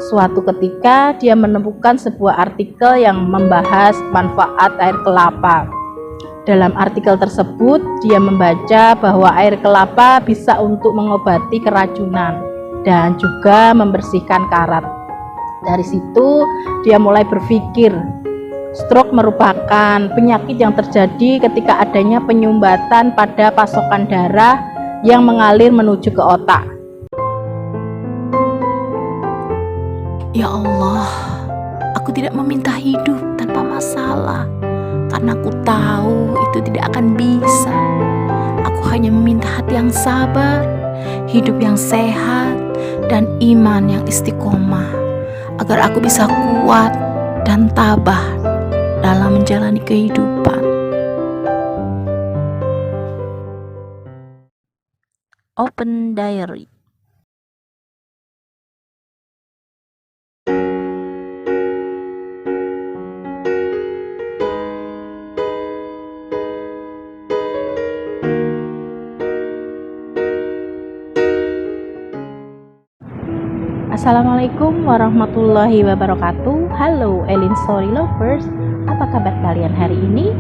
Suatu ketika dia menemukan sebuah artikel yang membahas manfaat air kelapa. Dalam artikel tersebut dia membaca bahwa air kelapa bisa untuk mengobati keracunan dan juga membersihkan karat. Dari situ dia mulai berpikir, stroke merupakan penyakit yang terjadi ketika adanya penyumbatan pada pasokan darah yang mengalir menuju ke otak. Ya Allah, aku tidak meminta hidup tanpa masalah, karena aku tahu itu tidak akan bisa. Aku hanya meminta hati yang sabar, hidup yang sehat, dan iman yang istiqomah, agar aku bisa kuat dan tabah dalam menjalani kehidupan. Open Diary. Assalamualaikum warahmatullahi wabarakatuh. Halo Elin Story Lovers, apa kabar kalian hari ini?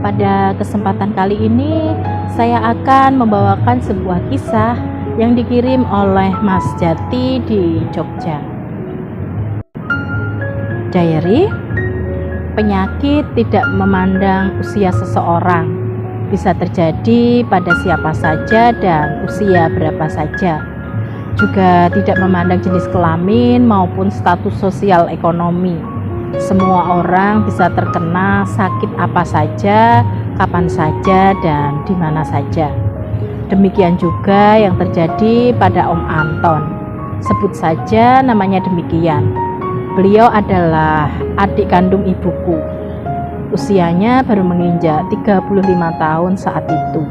Pada kesempatan kali ini saya akan membawakan sebuah kisah yang dikirim oleh Mas Jati di Jogja. Diary, penyakit tidak memandang usia seseorang, bisa terjadi pada siapa saja dan usia berapa saja. Juga tidak memandang jenis kelamin maupun status sosial ekonomi. Semua orang bisa terkena sakit apa saja, kapan saja, dan di mana saja. Demikian juga yang terjadi pada Om Anton. Sebut saja namanya demikian. Beliau adalah adik kandung ibuku. Usianya baru menginjak 35 tahun saat itu.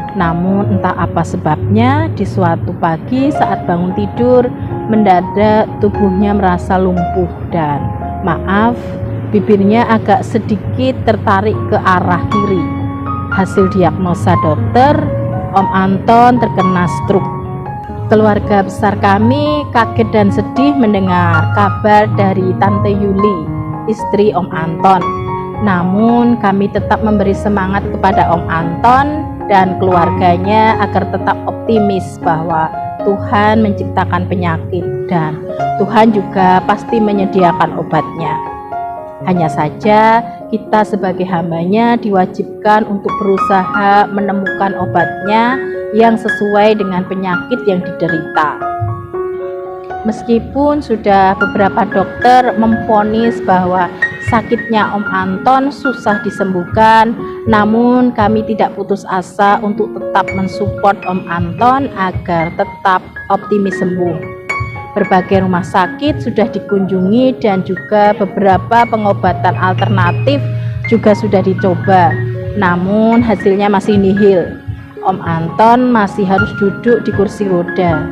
Namun entah apa sebabnya, di suatu pagi saat bangun tidur, mendadak tubuhnya merasa lumpuh dan bibirnya agak sedikit tertarik ke arah kiri. Hasil diagnosa dokter, Om Anton terkena stroke. Keluarga besar kami kaget dan sedih mendengar kabar dari Tante Yuli, istri Om Anton. Namun kami tetap memberi semangat kepada Om Anton dan keluarganya agar tetap optimis bahwa Tuhan menciptakan penyakit dan Tuhan juga pasti menyediakan obatnya. Hanya saja kita sebagai hambanya diwajibkan untuk berusaha menemukan obatnya yang sesuai dengan penyakit yang diderita. Meskipun sudah beberapa dokter memvonis bahwa sakitnya Om Anton susah disembuhkan, namun kami tidak putus asa untuk tetap mensupport Om Anton agar tetap optimis sembuh. Berbagai rumah sakit sudah dikunjungi dan juga beberapa pengobatan alternatif juga sudah dicoba, namun hasilnya masih nihil. Om Anton masih harus duduk di kursi roda.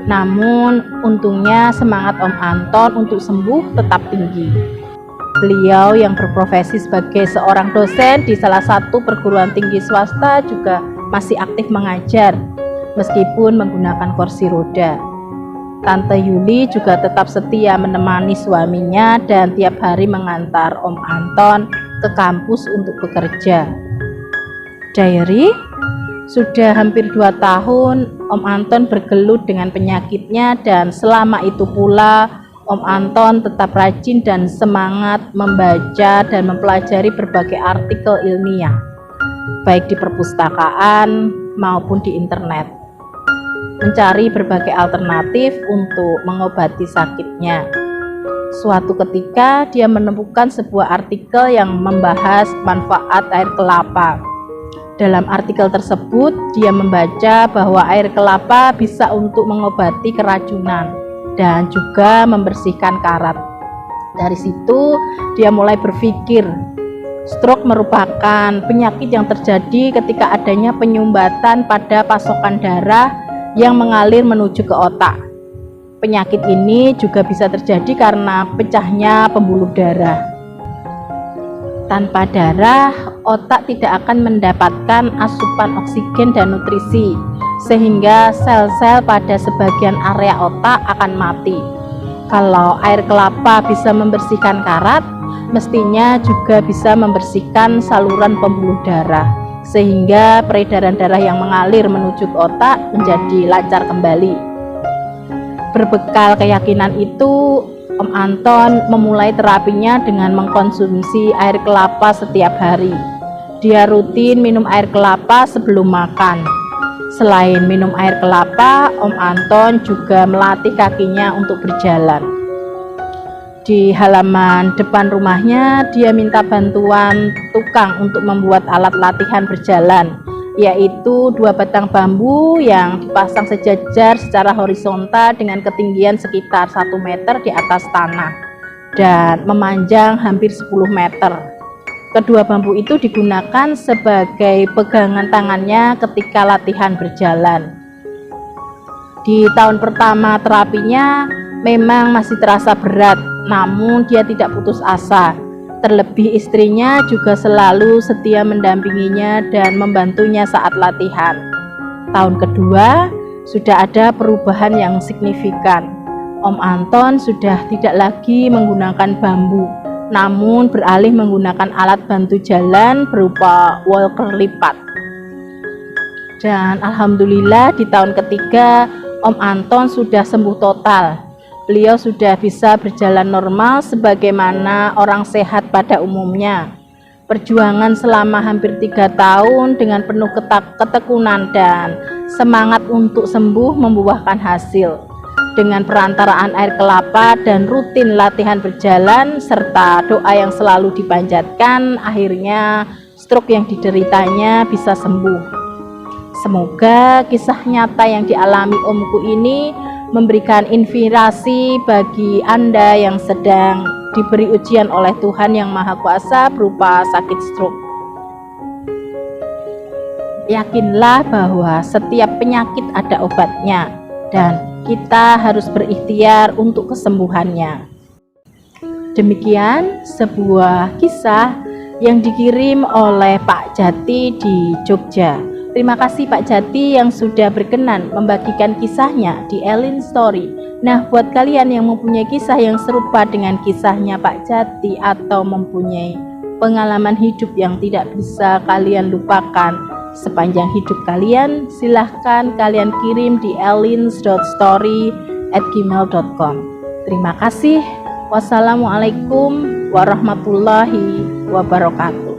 Namun untungnya semangat Om Anton untuk sembuh tetap tinggi. Beliau yang berprofesi sebagai seorang dosen di salah satu perguruan tinggi swasta juga masih aktif mengajar meskipun menggunakan kursi roda. Tante Yuli juga tetap setia menemani suaminya dan tiap hari mengantar Om Anton ke kampus untuk bekerja. Diary, sudah hampir 2 tahun Om Anton bergelut dengan penyakitnya dan selama itu pula Om Anton tetap rajin dan semangat membaca dan mempelajari berbagai artikel ilmiah, baik di perpustakaan maupun di internet, mencari berbagai alternatif untuk mengobati sakitnya. Suatu ketika dia menemukan sebuah artikel yang membahas manfaat air kelapa. Dalam artikel tersebut dia membaca bahwa air kelapa bisa untuk mengobati keracunan dan juga membersihkan karat. Dari situ dia mulai berpikir, stroke merupakan penyakit yang terjadi ketika adanya penyumbatan pada pasokan darah yang mengalir menuju ke otak. Penyakit ini juga bisa terjadi karena pecahnya pembuluh darah. Tanpa darah, otak tidak akan mendapatkan asupan oksigen dan nutrisi, sehingga sel-sel pada sebagian area otak akan mati. Kalau air kelapa bisa membersihkan karat, mestinya juga bisa membersihkan saluran pembuluh darah, sehingga peredaran darah yang mengalir menuju ke otak menjadi lancar kembali. Berbekal keyakinan itu, Om Anton memulai terapinya dengan mengkonsumsi air kelapa setiap hari. Dia rutin minum air kelapa sebelum makan. Selain minum air kelapa, Om Anton juga melatih kakinya untuk berjalan. Di halaman depan rumahnya, dia minta bantuan tukang untuk membuat alat latihan berjalan, yaitu 2 batang bambu yang dipasang sejajar secara horizontal dengan ketinggian sekitar 1 meter di atas tanah dan memanjang hampir 10 meter. Kedua bambu itu digunakan sebagai pegangan tangannya ketika latihan berjalan. Di tahun pertama terapinya memang masih terasa berat, namun dia tidak putus asa. Terlebih istrinya juga selalu setia mendampinginya dan membantunya saat latihan. Tahun kedua sudah ada perubahan yang signifikan. Om Anton sudah tidak lagi menggunakan bambu, namun beralih menggunakan alat bantu jalan berupa walker lipat. Dan alhamdulillah di tahun ketiga Om Anton sudah sembuh total. Beliau sudah bisa berjalan normal sebagaimana orang sehat pada umumnya. Perjuangan selama hampir 3 tahun dengan penuh ketekunan dan semangat untuk sembuh membuahkan hasil. Dengan perantaraan air kelapa dan rutin latihan berjalan serta doa yang selalu dipanjatkan, akhirnya stroke yang dideritanya bisa sembuh. Semoga kisah nyata yang dialami omku ini memberikan inspirasi bagi Anda yang sedang diberi ujian oleh Tuhan Yang Maha Kuasa berupa sakit stroke. Yakinlah bahwa setiap penyakit ada obatnya dan kita harus berikhtiar untuk kesembuhannya. Demikian sebuah kisah yang dikirim oleh Pak Jati di Jogja. Terima kasih Pak Jati yang sudah berkenan membagikan kisahnya di Elin Story. Nah, buat kalian yang mempunyai kisah yang serupa dengan kisahnya Pak Jati atau mempunyai pengalaman hidup yang tidak bisa kalian lupakan sepanjang hidup kalian, silahkan kalian kirim di elins.story@gmail.com. Terima kasih. Wassalamualaikum warahmatullahi wabarakatuh.